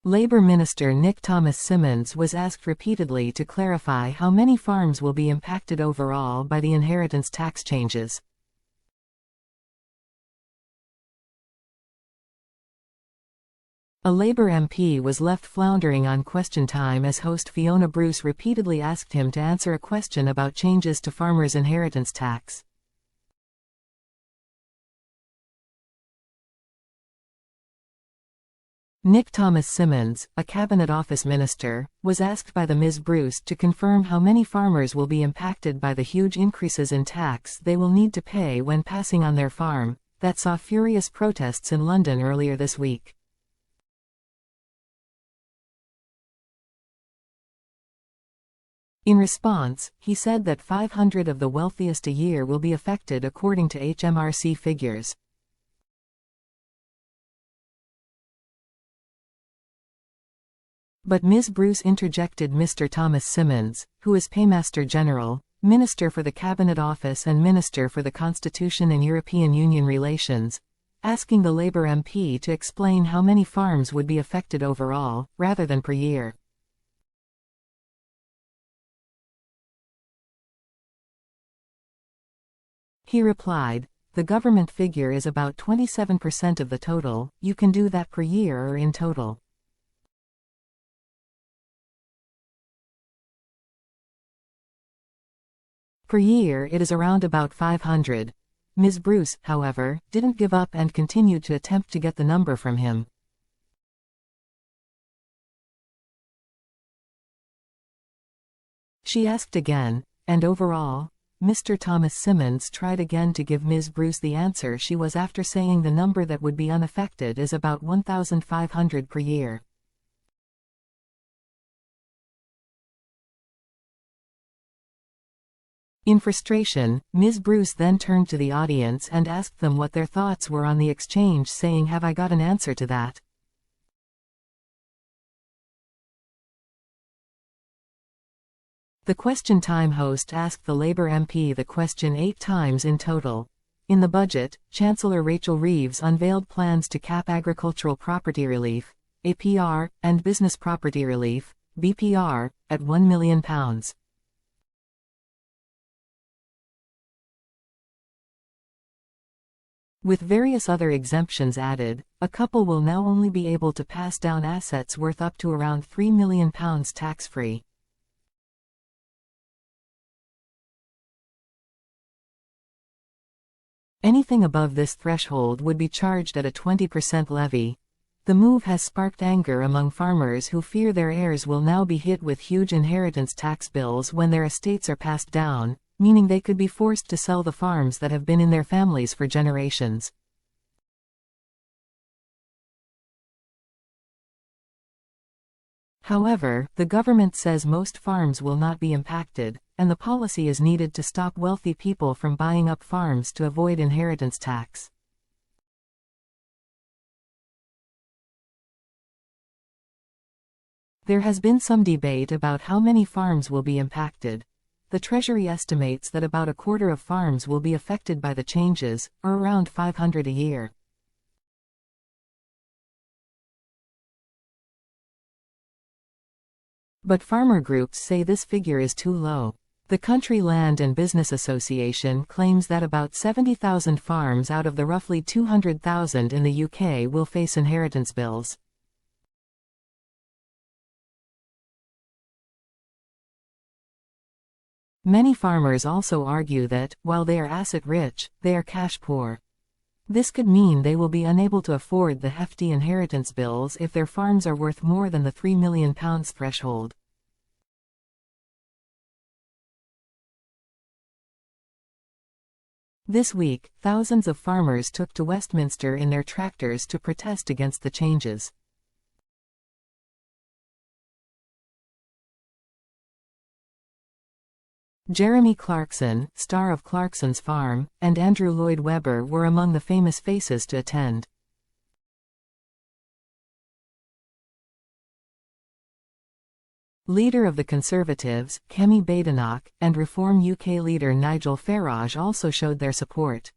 Labour Minister Thomas Symonds was asked repeatedly to clarify how many farms will be impacted overall by the inheritance tax changes. A Labour MP was left floundering on question time as host Fiona Bruce repeatedly asked him to answer a question about changes to farmers' inheritance tax. Thomas Symonds, a Cabinet Office minister, was asked by the Ms. Bruce to confirm how many farmers will be impacted by the huge increases in tax they will need to pay when passing on their farm, that saw furious protests in London earlier this week. In response, he said that 500 of the wealthiest a year will be affected according to HMRC figures. But Ms. Bruce interjected Mr. Thomas Symonds, who is Paymaster General, Minister for the Cabinet Office and Minister for the Constitution and European Union Relations, asking the Labour MP to explain how many farms would be affected overall, rather than per year. He replied, "The government figure is about 27% of the total, you can do that per year or in total." Per year it is around about 500. Ms. Bruce, however, didn't give up and continued to attempt to get the number from him. She asked again, and overall, Mr. Thomas Symonds tried again to give Ms. Bruce the answer she was after saying the number that would be unaffected is about 1,500 per year. In frustration, Ms. Bruce then turned to the audience and asked them what their thoughts were on the exchange, saying, "Have I got an answer to that?" The question time host asked the Labour MP the question 8 times in total. In the budget, Chancellor Rachel Reeves unveiled plans to cap agricultural property relief, APR, and business property relief, BPR, at £1 million. With various other exemptions added, a couple will now only be able to pass down assets worth up to around £3 million tax-free. Anything above this threshold would be charged at a 20% levy. The move has sparked anger among farmers who fear their heirs will now be hit with huge inheritance tax bills when their estates are passed down, meaning they could be forced to sell the farms that have been in their families for generations. However, the government says most farms will not be impacted, and the policy is needed to stop wealthy people from buying up farms to avoid inheritance tax. There has been some debate about how many farms will be impacted. The Treasury estimates that about a quarter of farms will be affected by the changes, or around 500 a year. But farmer groups say this figure is too low. The Country Land and Business Association claims that about 70,000 farms out of the roughly 200,000 in the UK will face inheritance bills. Many farmers also argue that, while they are asset-rich, they are cash-poor. This could mean they will be unable to afford the hefty inheritance bills if their farms are worth more than the £3 million threshold. This week, thousands of farmers took to Westminster in their tractors to protest against the changes. Jeremy Clarkson, star of Clarkson's Farm, and Andrew Lloyd Webber were among the famous faces to attend. Leader of the Conservatives, Kemi Badenoch, and Reform UK leader Nigel Farage also showed their support.